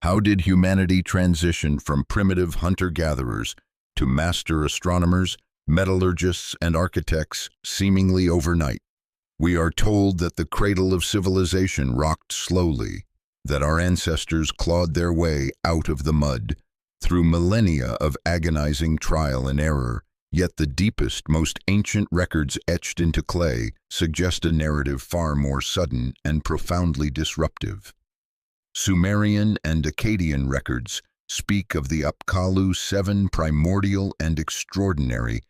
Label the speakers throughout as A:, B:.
A: How did humanity transition from primitive hunter-gatherers to master astronomers, metallurgists, and architects seemingly overnight? We are told that the cradle of civilization rocked slowly, that our ancestors clawed their way out of the mud through millennia of agonizing trial and error. Yet the deepest, most ancient records etched into clay suggest a narrative far more sudden and profoundly disruptive. Sumerian and Akkadian records speak of the Apkallu, 7 primordial and extraordinary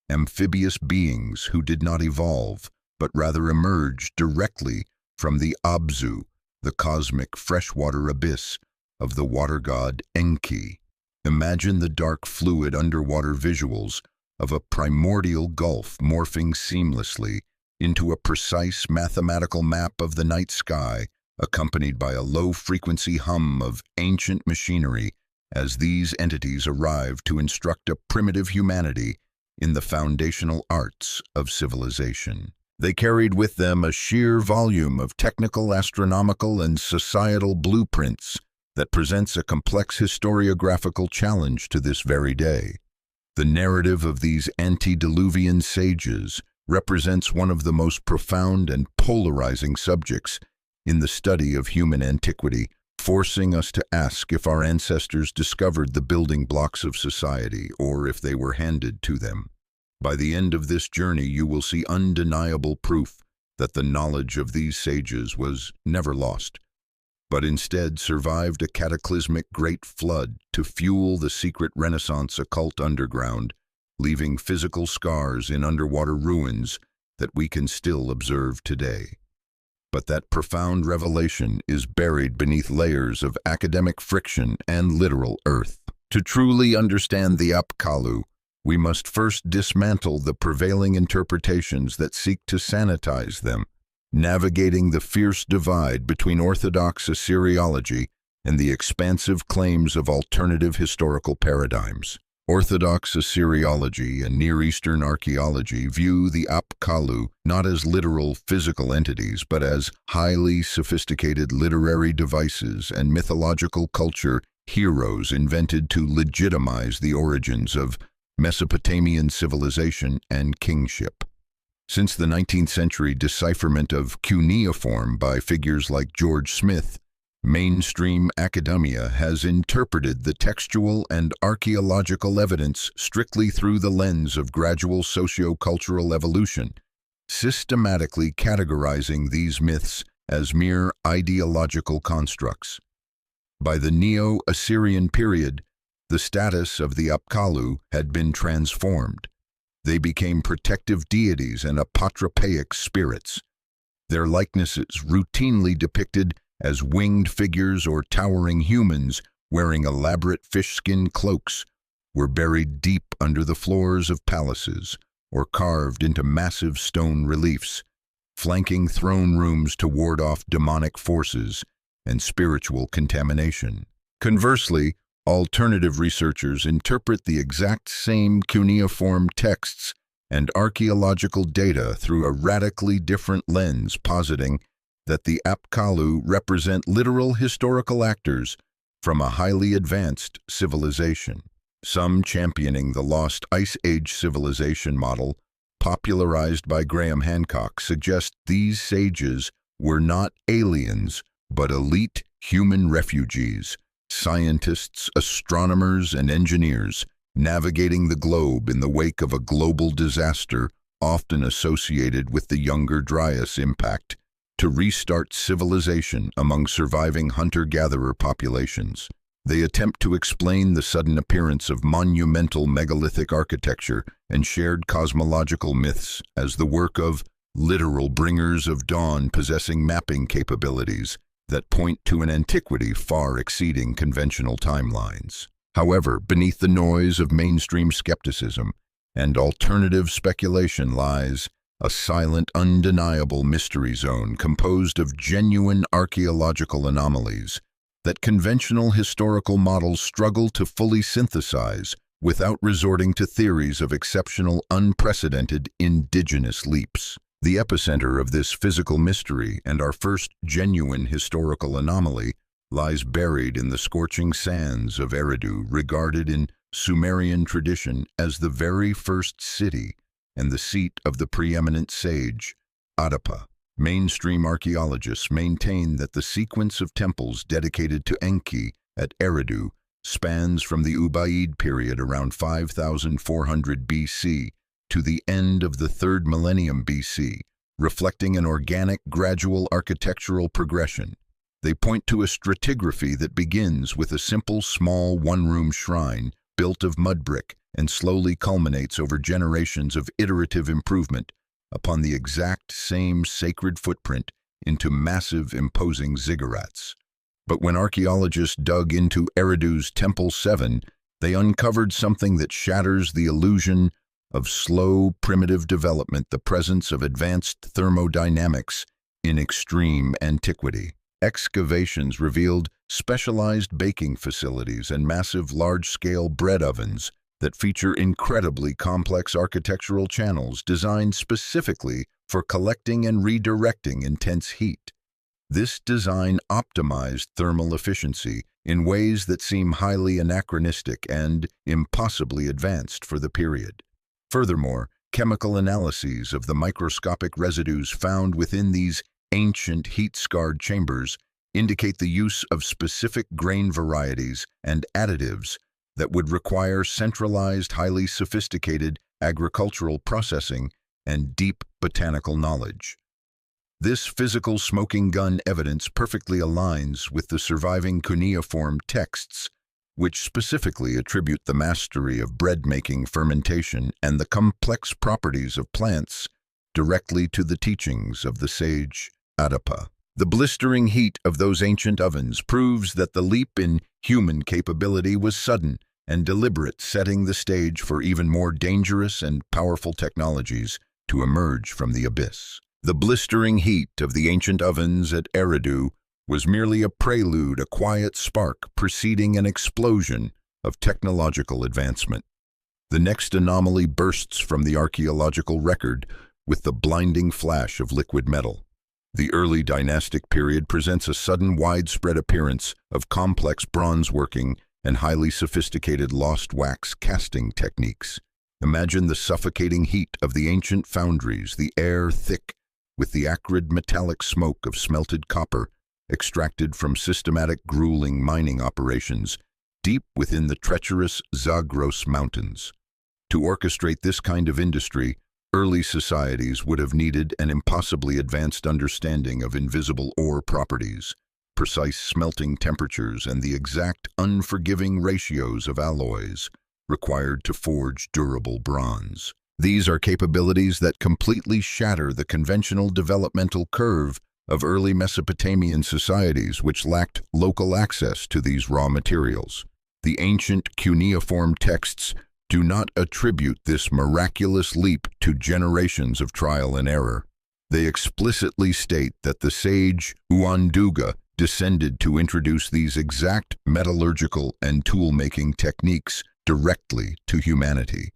A: amphibious beings who did not evolve, but rather emerged directly from the Abzu, the cosmic freshwater abyss of the water god Enki. Imagine the dark, fluid underwater visuals of a primordial gulf morphing seamlessly into a precise mathematical map of the night sky, accompanied by a low-frequency hum of ancient machinery as these entities arrive to instruct a primitive humanity in the foundational arts of civilization. They carried with them a sheer volume of technical, astronomical, and societal blueprints that presents a complex historiographical challenge to this very day. The narrative of these antediluvian sages represents one of the most profound and polarizing subjects in the study of human antiquity, forcing us to ask if our ancestors discovered the building blocks of society or if they were handed to them. By the end of this journey, you will see undeniable proof that the knowledge of these sages was never lost, but instead survived a cataclysmic great flood to fuel the secret Renaissance occult underground, leaving physical scars in underwater ruins that we can still observe today. But that profound revelation is buried beneath layers of academic friction and literal earth. To truly understand the Apkallu, we must first dismantle the prevailing interpretations that seek to sanitize them, navigating the fierce divide between orthodox Assyriology and the expansive claims of alternative historical paradigms. Orthodox Assyriology and Near Eastern archaeology view the Apkallu not as literal physical entities, but as highly sophisticated literary devices and mythological culture heroes invented to legitimize the origins of Mesopotamian civilization and kingship. Since the 19th century decipherment of cuneiform by figures like George Smith, mainstream academia has interpreted the textual and archaeological evidence strictly through the lens of gradual socio-cultural evolution, systematically categorizing these myths as mere ideological constructs. By the Neo-Assyrian period, the status of the Apkallu had been transformed. They became protective deities and apotropaic spirits. Their likenesses, routinely depicted as winged figures or towering humans wearing elaborate fish-skin cloaks, were buried deep under the floors of palaces or carved into massive stone reliefs, flanking throne rooms to ward off demonic forces and spiritual contamination. Conversely, alternative researchers interpret the exact same cuneiform texts and archaeological data through a radically different lens, positing that the Apkallu represent literal historical actors from a highly advanced civilization. Some championing the lost Ice Age civilization model, popularized by Graham Hancock, suggest these sages were not aliens, but elite human refugees, scientists, astronomers, and engineers navigating the globe in the wake of a global disaster often associated with the Younger Dryas impact to restart civilization among surviving hunter-gatherer populations. They attempt to explain the sudden appearance of monumental megalithic architecture and shared cosmological myths as the work of literal bringers of dawn possessing mapping capabilities that point to an antiquity far exceeding conventional timelines. However, beneath the noise of mainstream skepticism and alternative speculation lies a silent, undeniable mystery zone composed of genuine archaeological anomalies that conventional historical models struggle to fully synthesize without resorting to theories of exceptional, unprecedented indigenous leaps. The epicenter of this physical mystery and our first genuine historical anomaly lies buried in the scorching sands of Eridu, regarded in Sumerian tradition as the very first city and the seat of the preeminent sage, Adapa. Mainstream archaeologists maintain that the sequence of temples dedicated to Enki at Eridu spans from the Ubaid period around 5400 BC to the end of the 3rd millennium BC, reflecting an organic, gradual architectural progression. They point to a stratigraphy that begins with a simple, small, one-room shrine built of mud brick and slowly culminates over generations of iterative improvement upon the exact same sacred footprint into massive, imposing ziggurats. But when archaeologists dug into Eridu's Temple 7, they uncovered something that shatters the illusion of slow, primitive development, the presence of advanced thermodynamics in extreme antiquity. Excavations revealed specialized baking facilities and massive large-scale bread ovens that feature incredibly complex architectural channels designed specifically for collecting and redirecting intense heat. This design optimized thermal efficiency in ways that seem highly anachronistic and impossibly advanced for the period. Furthermore, chemical analyses of the microscopic residues found within these ancient heat-scarred chambers indicate the use of specific grain varieties and additives that would require centralized, highly sophisticated agricultural processing and deep botanical knowledge. This physical smoking gun evidence perfectly aligns with the surviving cuneiform texts, which specifically attribute the mastery of bread-making, fermentation, and the complex properties of plants directly to the teachings of the sage Adapa. The blistering heat of those ancient ovens proves that the leap in human capability was sudden and deliberate, setting the stage for even more dangerous and powerful technologies to emerge from the abyss. The blistering heat of the ancient ovens at Eridu was merely a prelude, a quiet spark preceding an explosion of technological advancement. The next anomaly bursts from the archaeological record with the blinding flash of liquid metal. The early dynastic period presents a sudden, widespread appearance of complex bronze working and highly sophisticated lost wax casting techniques. Imagine the suffocating heat of the ancient foundries, the air thick with the acrid metallic smoke of smelted copper extracted from systematic, grueling mining operations deep within the treacherous Zagros Mountains. To orchestrate this kind of industry, early societies would have needed an impossibly advanced understanding of invisible ore properties, precise smelting temperatures, and the exact, unforgiving ratios of alloys required to forge durable bronze. These are capabilities that completely shatter the conventional developmental curve of early Mesopotamian societies, which lacked local access to these raw materials. The ancient cuneiform texts do not attribute this miraculous leap to generations of trial and error. They explicitly state that the sage Uanduga descended to introduce these exact metallurgical and tool-making techniques directly to humanity.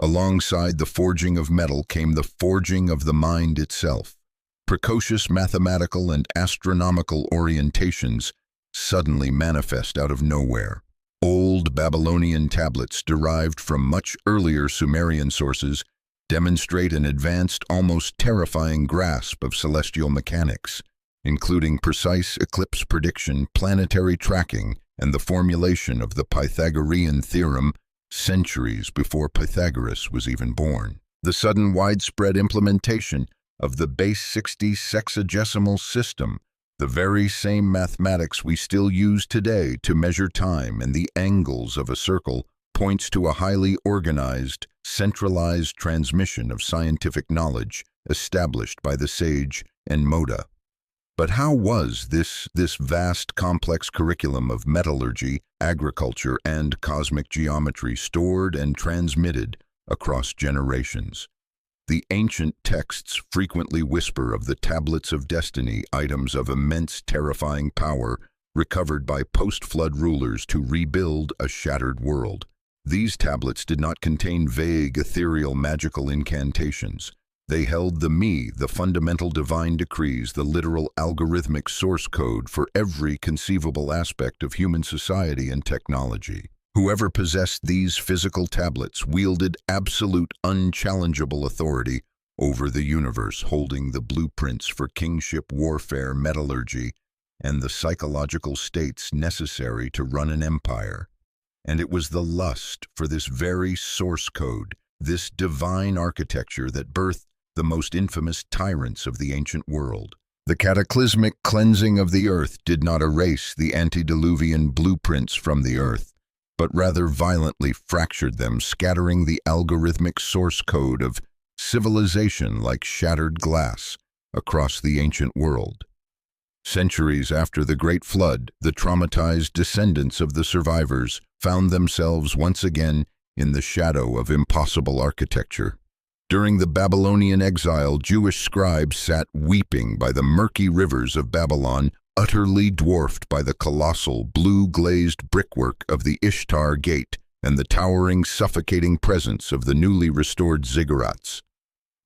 A: Alongside the forging of metal came the forging of the mind itself. Precocious mathematical and astronomical orientations suddenly manifest out of nowhere. Old Babylonian tablets derived from much earlier Sumerian sources demonstrate an advanced, almost terrifying grasp of celestial mechanics, including precise eclipse prediction, planetary tracking, and the formulation of the Pythagorean theorem centuries before Pythagoras was even born. The sudden widespread implementation of the base 60 sexagesimal system, the very same mathematics we still use today to measure time and the angles of a circle, points to a highly organized, centralized transmission of scientific knowledge established by the sage Enmoda. But how was this vast, complex curriculum of metallurgy, agriculture, and cosmic geometry stored and transmitted across generations? The ancient texts frequently whisper of the tablets of destiny, items of immense, terrifying power recovered by post-flood rulers to rebuild a shattered world. These tablets did not contain vague, ethereal, magical incantations. They held the fundamental divine decrees, the literal algorithmic source code for every conceivable aspect of human society and technology. Whoever possessed these physical tablets wielded absolute, unchallengeable authority over the universe, holding the blueprints for kingship, warfare, metallurgy, and the psychological states necessary to run an empire. And it was the lust for this very source code, this divine architecture, that birthed the most infamous tyrants of the ancient world. The cataclysmic cleansing of the earth did not erase the antediluvian blueprints from the earth, but rather violently fractured them, scattering the algorithmic source code of civilization like shattered glass across the ancient world. Centuries after the Great Flood, the traumatized descendants of the survivors found themselves once again in the shadow of impossible architecture. During the Babylonian exile, Jewish scribes sat weeping by the murky rivers of Babylon, utterly dwarfed by the colossal, blue-glazed brickwork of the Ishtar Gate and the towering, suffocating presence of the newly restored ziggurats.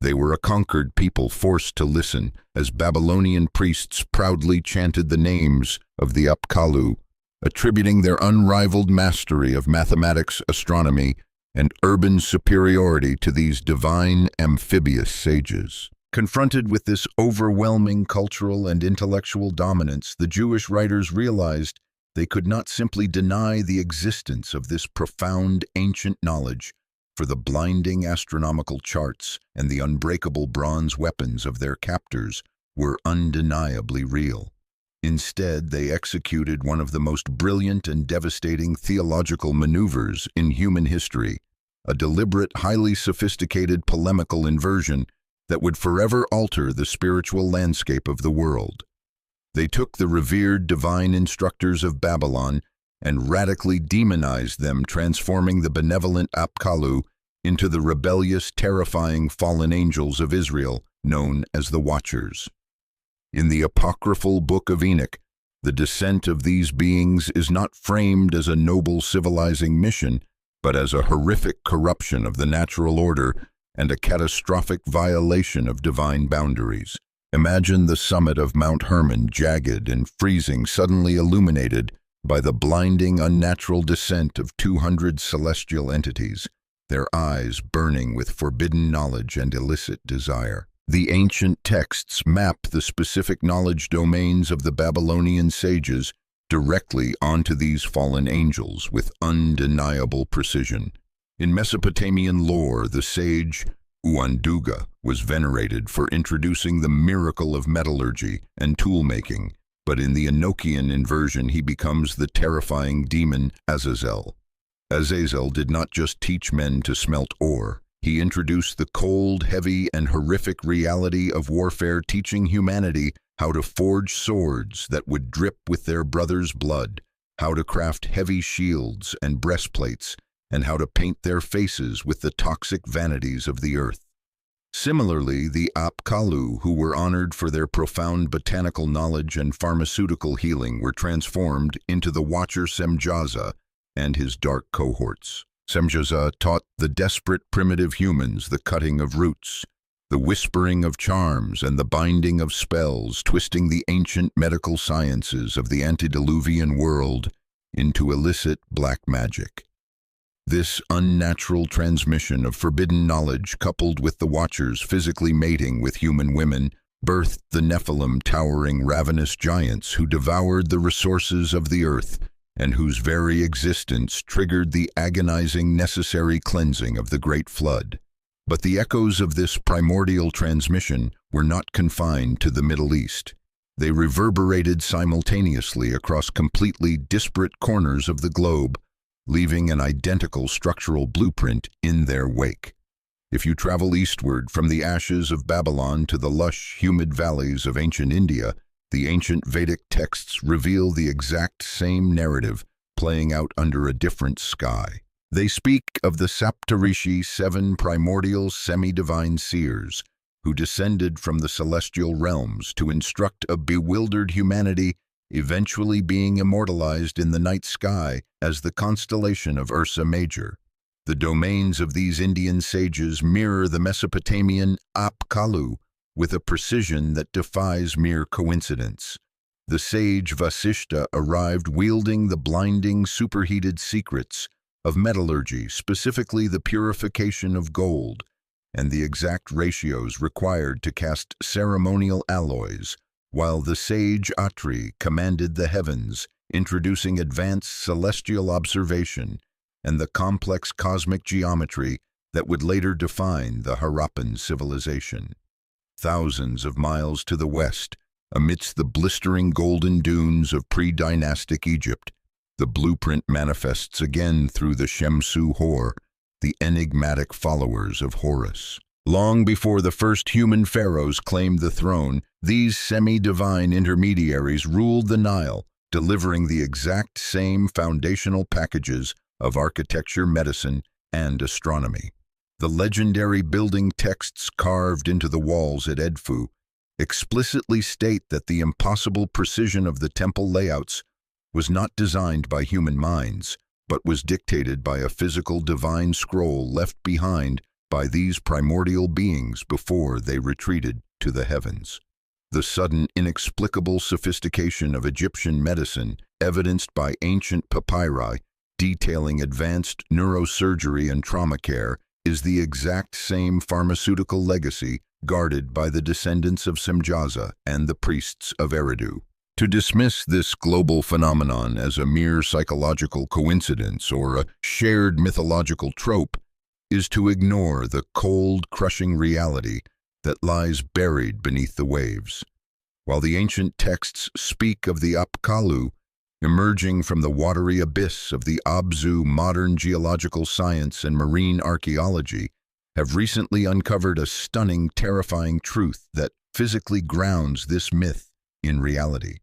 A: They were a conquered people forced to listen as Babylonian priests proudly chanted the names of the Apkallu, attributing their unrivaled mastery of mathematics, astronomy, and urban superiority to these divine amphibious sages. Confronted with this overwhelming cultural and intellectual dominance, the Jewish writers realized they could not simply deny the existence of this profound ancient knowledge, for the blinding astronomical charts and the unbreakable bronze weapons of their captors were undeniably real. Instead, they executed one of the most brilliant and devastating theological maneuvers in human history, a deliberate, highly sophisticated polemical inversion that would forever alter the spiritual landscape of the world. They took the revered divine instructors of Babylon and radically demonized them, transforming the benevolent Apkallu into the rebellious, terrifying fallen angels of Israel, known as the Watchers. In the apocryphal Book of Enoch, the descent of these beings is not framed as a noble civilizing mission, but as a horrific corruption of the natural order and a catastrophic violation of divine boundaries. Imagine the summit of Mount Hermon, jagged and freezing, suddenly illuminated by the blinding, unnatural descent of 200 celestial entities, their eyes burning with forbidden knowledge and illicit desire. The ancient texts map the specific knowledge domains of the Babylonian sages directly onto these fallen angels with undeniable precision. In Mesopotamian lore, the sage Uanduga was venerated for introducing the miracle of metallurgy and tool-making, but in the Enochian inversion he becomes the terrifying demon Azazel. Azazel did not just teach men to smelt ore. He introduced the cold, heavy, and horrific reality of warfare, teaching humanity how to forge swords that would drip with their brothers' blood, how to craft heavy shields and breastplates, and how to paint their faces with the toxic vanities of the earth. Similarly, the Apkallu, who were honored for their profound botanical knowledge and pharmaceutical healing, were transformed into the Watcher Semjaza and his dark cohorts. Semjaza taught the desperate primitive humans the cutting of roots, the whispering of charms, and the binding of spells, twisting the ancient medical sciences of the antediluvian world into illicit black magic. This unnatural transmission of forbidden knowledge, coupled with the Watchers physically mating with human women, birthed the Nephilim, towering ravenous giants who devoured the resources of the earth and whose very existence triggered the agonizing necessary cleansing of the Great Flood. But the echoes of this primordial transmission were not confined to the Middle East. They reverberated simultaneously across completely disparate corners of the globe, leaving an identical structural blueprint in their wake. If you travel eastward from the ashes of Babylon to the lush, humid valleys of ancient India, the ancient Vedic texts reveal the exact same narrative, playing out under a different sky. They speak of the Saptarishi, 7 primordial semi-divine seers, who descended from the celestial realms to instruct a bewildered humanity, eventually being immortalized in the night sky as the constellation of Ursa Major. The domains of these Indian sages mirror the Mesopotamian Apkallu with a precision that defies mere coincidence. The sage Vasishta arrived wielding the blinding, superheated secrets of metallurgy, specifically the purification of gold, and the exact ratios required to cast ceremonial alloys, while the sage Atri commanded the heavens, introducing advanced celestial observation and the complex cosmic geometry that would later define the Harappan civilization. Thousands of miles to the west, amidst the blistering golden dunes of pre-dynastic Egypt, the blueprint manifests again through the Shemsu Hor, the enigmatic followers of Horus. Long before the first human pharaohs claimed the throne, these semi-divine intermediaries ruled the Nile, delivering the exact same foundational packages of architecture, medicine, and astronomy. The legendary building texts carved into the walls at Edfu explicitly state that the impossible precision of the temple layouts was not designed by human minds, but was dictated by a physical divine scroll left behind by these primordial beings before they retreated to the heavens. The sudden, inexplicable sophistication of Egyptian medicine, evidenced by ancient papyri detailing advanced neurosurgery and trauma care, is the exact same pharmaceutical legacy guarded by the descendants of Semjaza and the priests of Eridu. To dismiss this global phenomenon as a mere psychological coincidence or a shared mythological trope is to ignore the cold, crushing reality that lies buried beneath the waves. While the ancient texts speak of the Apkallu emerging from the watery abyss of the Abzu, modern geological science and marine archaeology have recently uncovered a stunning, terrifying truth that physically grounds this myth in reality.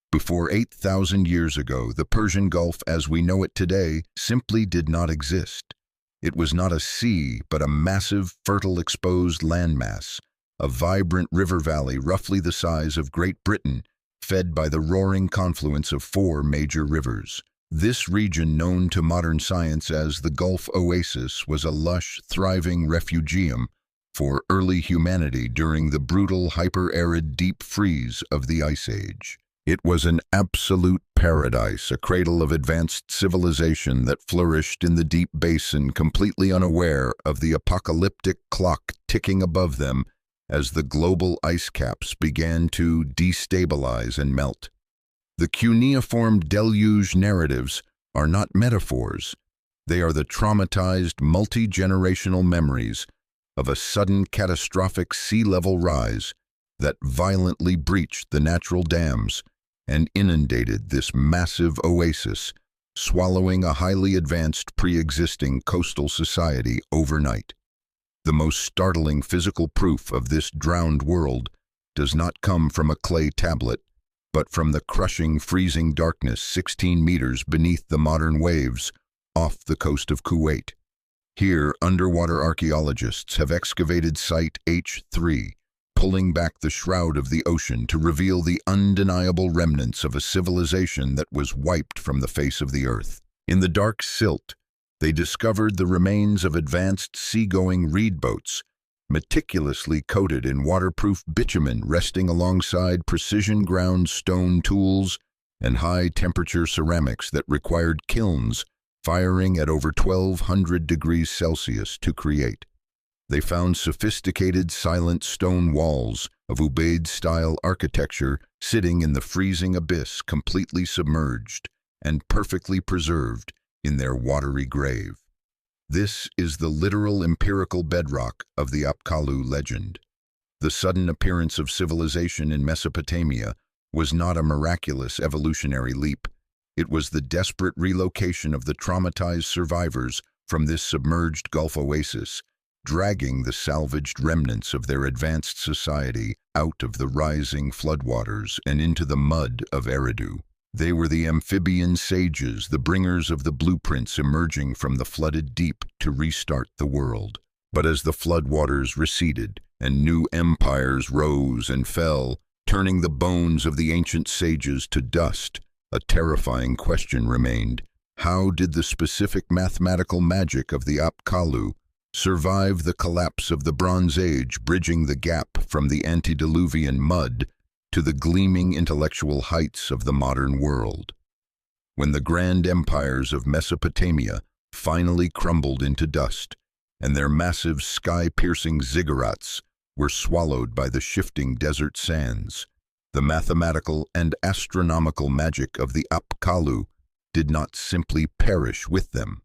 A: Before 8,000 years ago, the Persian Gulf as we know it today simply did not exist. It was not a sea, but a massive, fertile, exposed landmass, a vibrant river valley roughly the size of Great Britain, fed by the roaring confluence of 4 major rivers. This region, known to modern science as the Gulf Oasis, was a lush, thriving refugium for early humanity during the brutal, hyper-arid deep freeze of the Ice Age. It was an absolute paradise, a cradle of advanced civilization that flourished in the deep basin, completely unaware of the apocalyptic clock ticking above them as the global ice caps began to destabilize and melt. The cuneiform deluge narratives are not metaphors. They are the traumatized, multi-generational memories of a sudden catastrophic sea level rise that violently breached the natural dams and inundated this massive oasis, swallowing a highly advanced pre-existing coastal society overnight. The most startling physical proof of this drowned world does not come from a clay tablet, but from the crushing, freezing darkness 16 meters beneath the modern waves off the coast of Kuwait. Here, underwater archaeologists have excavated Site H3, pulling back the shroud of the ocean to reveal the undeniable remnants of a civilization that was wiped from the face of the earth. In the dark silt, they discovered the remains of advanced seagoing reed boats, meticulously coated in waterproof bitumen, resting alongside precision-ground stone tools and high-temperature ceramics that required kilns firing at over 1,200 degrees Celsius to create. They found sophisticated, silent stone walls of Ubaid-style architecture sitting in the freezing abyss, completely submerged and perfectly preserved in their watery grave. This is the literal empirical bedrock of the Apkallu legend. The sudden appearance of civilization in Mesopotamia was not a miraculous evolutionary leap. It was the desperate relocation of the traumatized survivors from this submerged Gulf oasis, dragging the salvaged remnants of their advanced society out of the rising floodwaters and into the mud of Eridu. They were the amphibian sages, the bringers of the blueprints emerging from the flooded deep to restart the world. But as the floodwaters receded and new empires rose and fell, turning the bones of the ancient sages to dust, a terrifying question remained. how did the specific mathematical magic of the Apkallu survive the collapse of the Bronze Age, bridging the gap from the antediluvian mud to the gleaming intellectual heights of the modern world? When the grand empires of Mesopotamia finally crumbled into dust, and their massive sky-piercing ziggurats were swallowed by the shifting desert sands, the mathematical and astronomical magic of the Apkallu did not simply perish with them.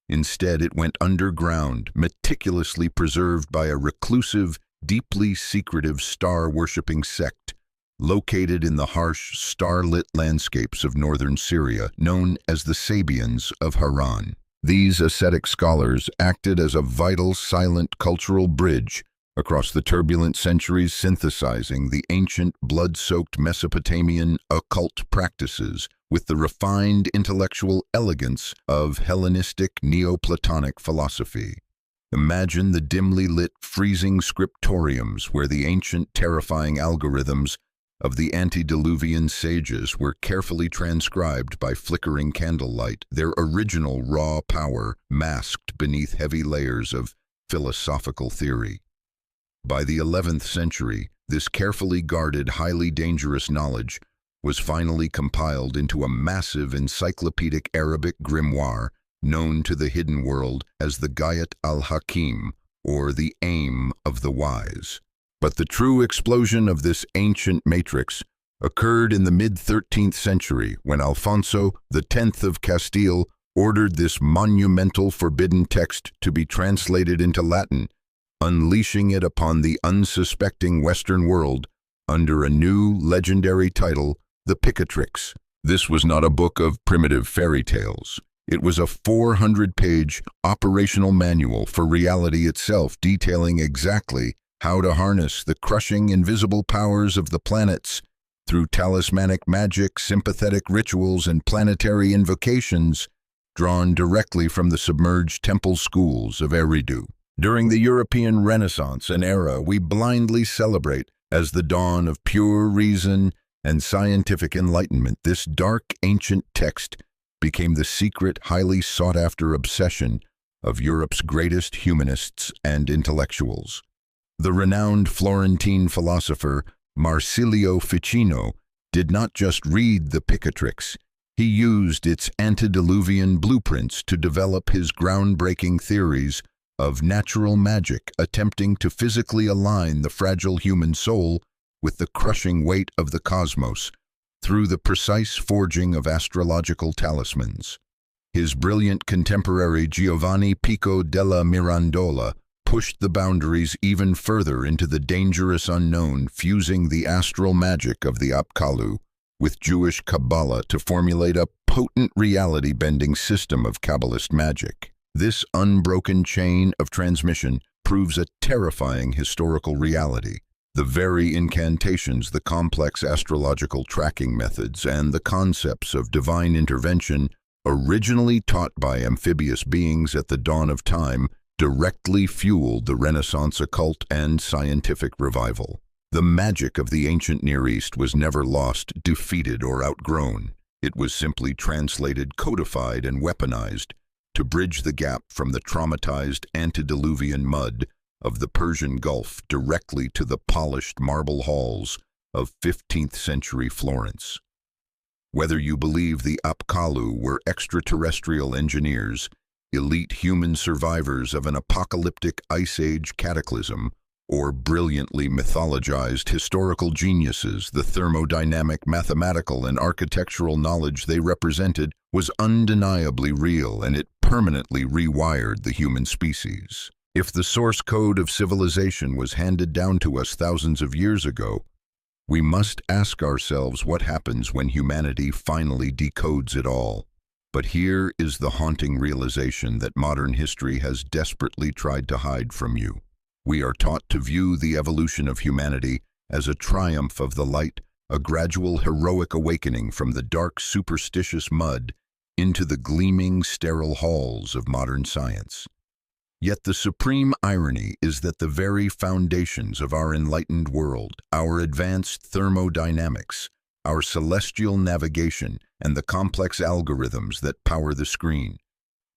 A: Instead, it went underground, meticulously preserved by a reclusive, deeply secretive star-worshipping sect located in the harsh, starlit landscapes of northern Syria, known as the Sabians of Haran. These ascetic scholars acted as a vital, silent cultural bridge across the turbulent centuries, synthesizing the ancient, blood-soaked Mesopotamian occult practices with the refined intellectual elegance of Hellenistic Neoplatonic philosophy. Imagine the dimly lit, freezing scriptoriums where the ancient, terrifying algorithms of the antediluvian sages were carefully transcribed by flickering candlelight, their original raw power masked beneath heavy layers of philosophical theory. By the 11th century, this carefully guarded, highly dangerous knowledge was finally compiled into a massive encyclopedic Arabic grimoire known to the hidden world as the Gayat al-Hakim, or the Aim of the Wise. But the true explosion of this ancient matrix occurred in the mid-13th century when Alfonso X of Castile ordered this monumental forbidden text to be translated into Latin, unleashing it upon the unsuspecting Western world under a new legendary title, the Picatrix. This was not a book of primitive fairy tales. It was a 400-page operational manual for reality itself, detailing exactly how to harness the crushing invisible powers of the planets through talismanic magic, sympathetic rituals, and planetary invocations drawn directly from the submerged temple schools of Eridu. During the European Renaissance, an era we blindly celebrate as the dawn of pure reason and scientific enlightenment, this dark ancient text became the secret, highly sought-after obsession of Europe's greatest humanists and intellectuals. The renowned Florentine philosopher Marsilio Ficino did not just read the Picatrix, he used its antediluvian blueprints to develop his groundbreaking theories of natural magic, attempting to physically align the fragile human soul with the crushing weight of the cosmos through the precise forging of astrological talismans. His brilliant contemporary Giovanni Pico della Mirandola pushed the boundaries even further into the dangerous unknown, fusing the astral magic of the Apkallu with Jewish Kabbalah to formulate a potent reality-bending system of Kabbalist magic. This unbroken chain of transmission proves a terrifying historical reality. The very incantations, the complex astrological tracking methods, and the concepts of divine intervention originally taught by amphibious beings at the dawn of time directly fueled the Renaissance occult and scientific revival. The magic of the ancient Near East was never lost, defeated, or outgrown. It was simply translated, codified, and weaponized to bridge the gap from the traumatized antediluvian mud of the Persian Gulf directly to the polished marble halls of 15th century Florence. Whether you believe the Apkallu were extraterrestrial engineers, elite human survivors of an apocalyptic ice age cataclysm, or brilliantly mythologized historical geniuses, the thermodynamic, mathematical, and architectural knowledge they represented was undeniably real, and it permanently rewired the human species. If the source code of civilization was handed down to us thousands of years ago, we must ask ourselves what happens when humanity finally decodes it all. But here is the haunting realization that modern history has desperately tried to hide from you. We are taught to view the evolution of humanity as a triumph of the light, a gradual heroic awakening from the dark superstitious mud into the gleaming sterile halls of modern science. Yet the supreme irony is that the very foundations of our enlightened world, our advanced thermodynamics, our celestial navigation, and the complex algorithms that power the screen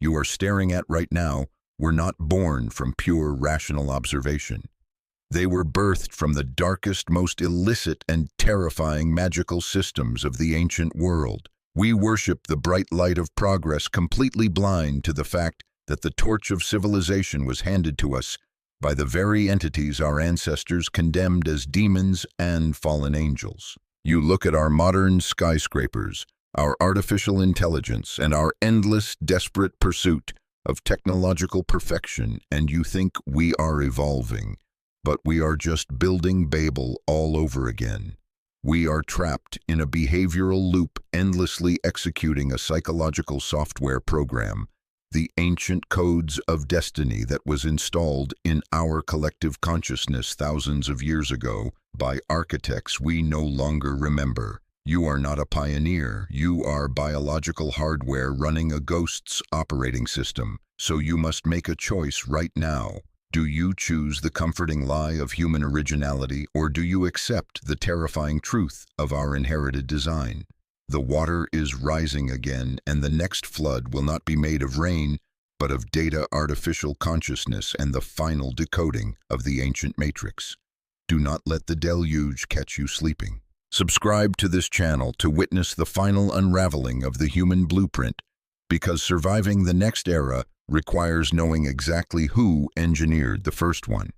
A: you are staring at right now were not born from pure rational observation. They were birthed from the darkest, most illicit and terrifying magical systems of the ancient world. We worship the bright light of progress, completely blind to the fact that the torch of civilization was handed to us by the very entities our ancestors condemned as demons and fallen angels. You look at our modern skyscrapers, our artificial intelligence, and our endless, desperate pursuit of technological perfection, and you think we are evolving. But we are just building Babel all over again. We are trapped in a behavioral loop, endlessly executing a psychological software program, the ancient codes of destiny that was installed in our collective consciousness thousands of years ago by architects we no longer remember. You are not a pioneer. You are biological hardware running a ghost's operating system, so you must make a choice right now. Do you choose the comforting lie of human originality, or do you accept the terrifying truth of our inherited design? The water is rising again, and the next flood will not be made of rain, but of data, artificial consciousness, and the final decoding of the ancient matrix. Do not let the deluge catch you sleeping. Subscribe to this channel to witness the final unraveling of the human blueprint, because surviving the next era requires knowing exactly who engineered the first one.